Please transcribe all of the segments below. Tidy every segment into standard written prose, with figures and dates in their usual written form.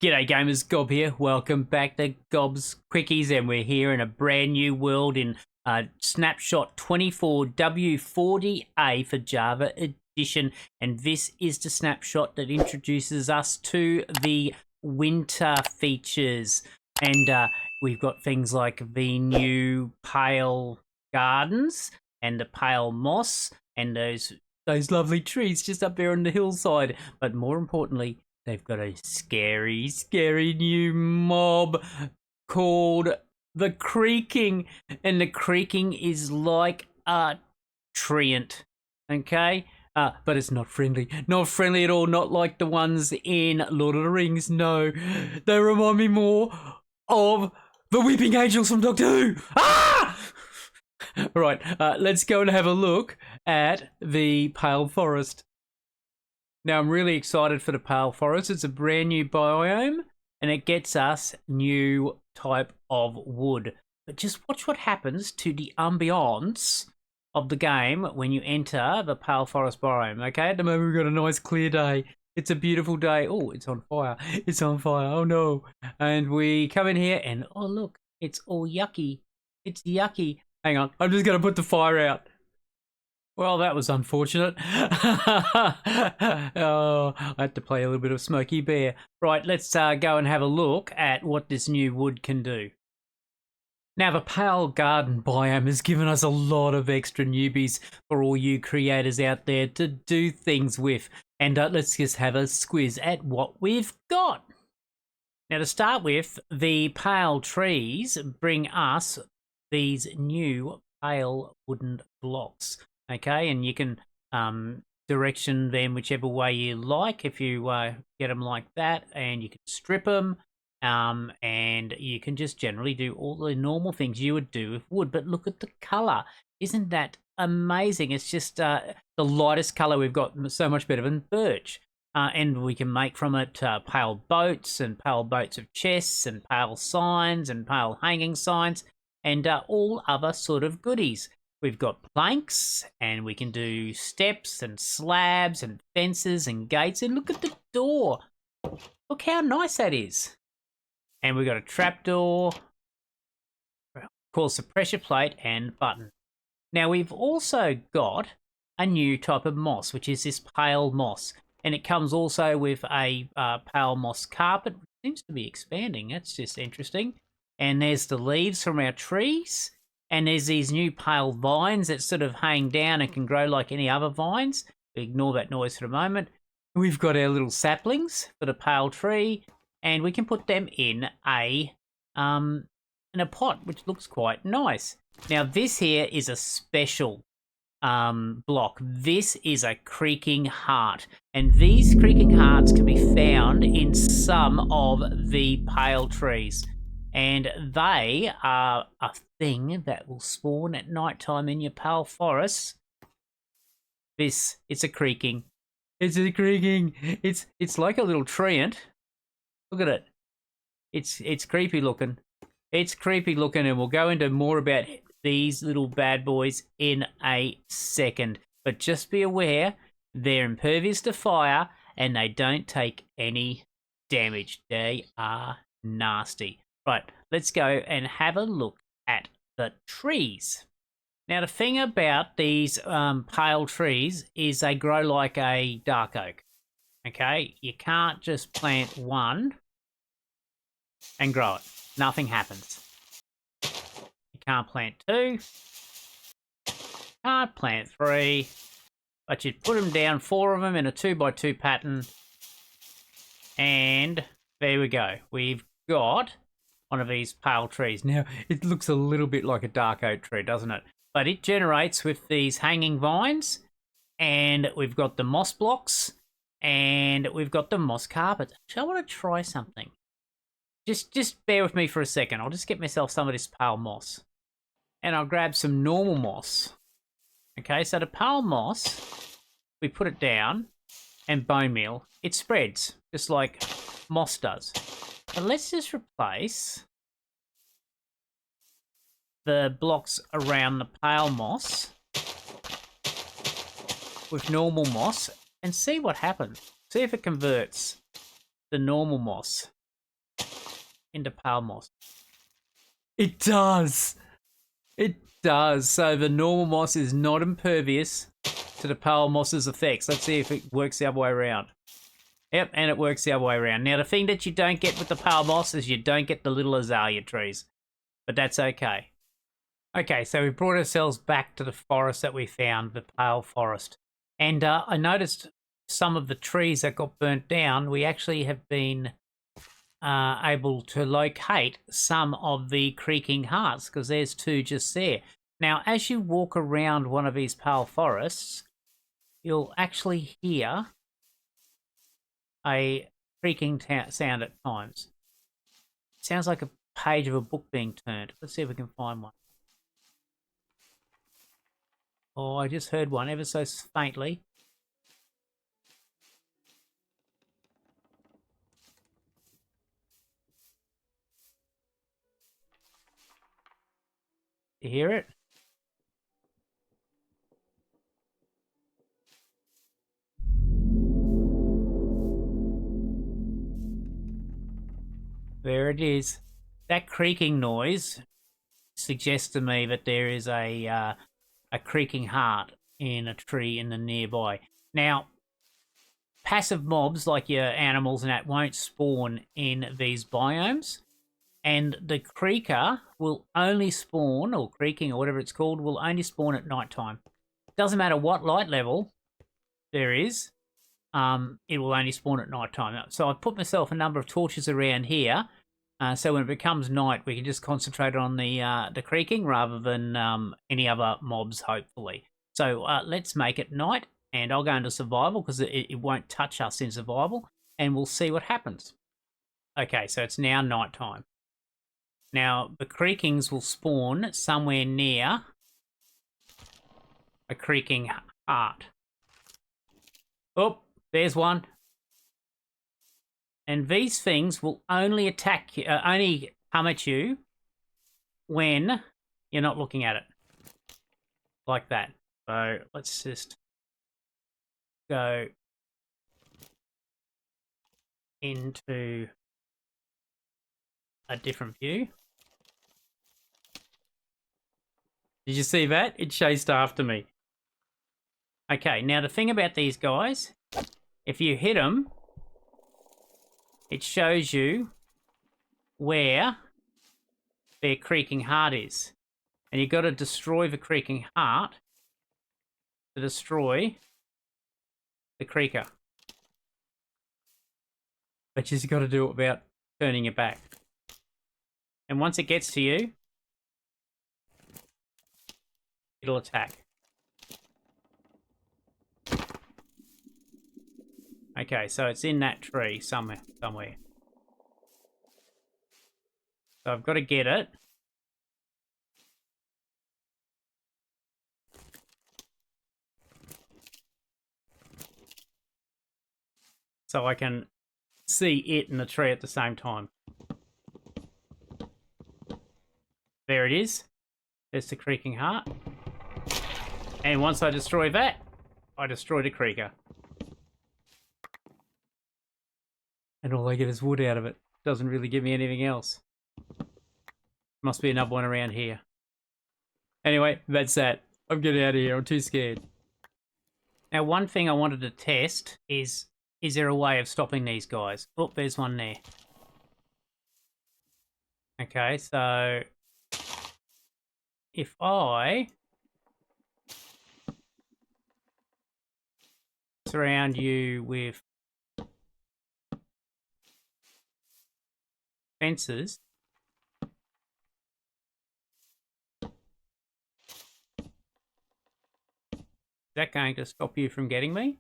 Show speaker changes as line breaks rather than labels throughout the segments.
G'day gamers, Gob here. Welcome back to Gob's Quickies, and we're here in a brand new world in snapshot 24W40A for Java Edition, and this is the snapshot that introduces us to the winter features. And we've got things like the new pale gardens and the pale moss and those lovely trees just up there on the hillside. But more importantly, they've got a scary, scary new mob called the Creaking. And the Creaking is like a treant, okay? But it's not friendly. Not friendly at all. Not like the ones in Lord of the Rings. No, they remind me more of the Weeping Angels from Doctor Who. Ah! Right, let's go and have a look at the Pale Forest. Now, I'm really excited for the Pale Forest. It's a brand new biome, and it gets us new type of wood. But just watch what happens to the ambiance of the game when you enter the Pale Forest biome, okay? At the moment, we've got a nice clear day. It's a beautiful day. Oh, it's on fire. It's on fire. Oh, no. And we come in here, and oh, look, it's all yucky. It's yucky. Hang on. I'm just going to put the fire out. Well, that was unfortunate. Oh, I had to play a little bit of Smokey Bear. Right, let's go and have a look at what this new wood can do. Now, the Pale Garden biome has given us a lot of extra newbies for all you creators out there to do things with. And let's just have a squiz at what we've got. Now, to start with, the pale trees bring us these new pale wooden blocks. Okay, and you can direction them whichever way you like. If you get them like that, and you can strip them, and you can just generally do all the normal things you would do with wood. But look at the color. Isn't that amazing? It's just the lightest color we've got, so much better than birch. And we can make from it pale boats and pale boats of chests and pale signs and pale hanging signs and all other sort of goodies. We've got planks, and we can do steps and slabs and fences and gates. And look at the door. Look how nice that is. And we've got a trapdoor, of course, a pressure plate and button. Now, we've also got a new type of moss, which is this pale moss. And it comes also with a pale moss carpet, which seems to be expanding. That's just interesting. And there's the leaves from our trees. And there's these new pale vines that sort of hang down and can grow like any other vines. Ignore that noise for a moment. We've got our little saplings for the pale tree, and we can put them in a pot, which looks quite nice. Now, this here is a special block. This is a creaking heart, and these creaking hearts can be found in some of the pale trees. And they are a thing that will spawn at night time in your pale forest. It's a creaking. It's a creaking. It's like a little treant. Look at it. It's creepy looking. It's creepy looking, and we'll go into more about these little bad boys in a second. But just be aware, they're impervious to fire, and they don't take any damage. They are nasty. Right, let's go and have a look at the trees. Now, the thing about these pale trees is they grow like a dark oak, okay? You can't just plant one and grow it. Nothing happens. You can't plant two. Can't plant three. But you put them down, 4 of them in a 2x2 pattern. And there we go. We've got one of these pale trees. Now, it looks a little bit like a dark oak tree, doesn't it? But it generates with these hanging vines, and we've got the moss blocks, and we've got the moss carpet. Actually, I want to try something. Just bear with me for a second. I'll just get myself some of this pale moss, and I'll grab some normal moss. Okay, so the pale moss, we put it down, and bone meal. It spreads, just like moss does. But let's just replace the blocks around the pale moss with normal moss and see what happens. See if it converts the normal moss into pale moss? It does. It does. So the normal moss is not impervious to the pale moss's effects. Let's see if it works the other way around. Yep, and it works the other way around. Now, the thing that you don't get with the pale moss is you don't get the little azalea trees. But that's okay. Okay, so we brought ourselves back to the forest that we found, the pale forest. And I noticed some of the trees that got burnt down, we actually have been able to locate some of the creaking hearts, because there's 2 just there. Now, as you walk around one of these pale forests, you'll actually hear a creaking sound at times. Sounds like a page of a book being turned. Let's see if we can find one. Oh, I just heard one ever so faintly. You hear it? There it is. That creaking noise suggests to me that there is a creaking heart in a tree in the nearby. Now, passive mobs like your animals and that won't spawn in these biomes, and the creaker will only spawn, or creaking or whatever it's called, will only spawn at nighttime. Doesn't matter what light level there is, it will only spawn at nighttime. So I've put myself a number of torches around here, so when it becomes night, we can just concentrate on the creaking rather than any other mobs, hopefully. So let's make it night, and I'll go into survival because it won't touch us in survival, and we'll see what happens. Okay, so it's now nighttime. Now, the creakings will spawn somewhere near a creaking heart. Oh, there's one. And these things will only attack you, only come at you when you're not looking at it. Like that. So let's just go into a different view. Did you see that? It chased after me. Okay, now the thing about these guys, if you hit them, it shows you where their creaking heart is. And you've got to destroy the creaking heart to destroy the creaker. But you've got to do it without turning it back. And once it gets to you, it'll attack. Okay, so it's in that tree somewhere. So I've got to get it. So I can see it in the tree at the same time. There it is. There's the creaking heart. And once I destroy that, I destroy the creaker. And all I get is wood out of it. Doesn't really give me anything else. Must be another one around here. Anyway, that's that. I'm getting out of here. I'm too scared. Now, one thing I wanted to test is there a way of stopping these guys? Oh, there's one there. Okay, so if I surround you with fences, is that going to stop you from getting me?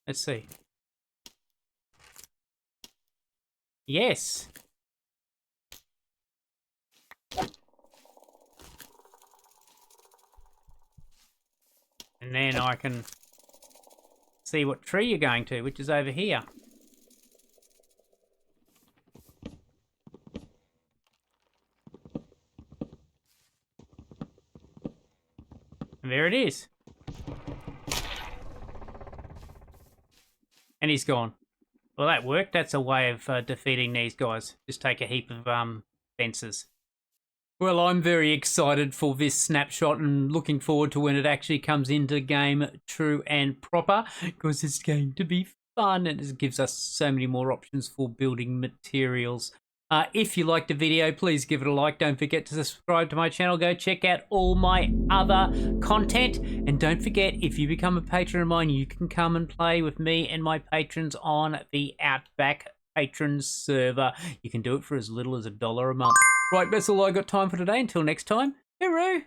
Let's see. Yes. And then I can see what tree you're going to, which is over here. And there it is. And he's gone. Well, that worked. That's a way of defeating these guys. Just take a heap of fences. Well, I'm very excited for this snapshot and looking forward to when it actually comes into game true and proper, because it's going to be fun and it gives us so many more options for building materials. If you liked the video, please give it a like. Don't forget to subscribe to my channel. Go check out all my other content. And don't forget, if you become a patron of mine, you can come and play with me and my patrons on the Outback Patrons server. You can do it for as little as $1 a month. Right, that's all I got time for today. Until next time, hooroo!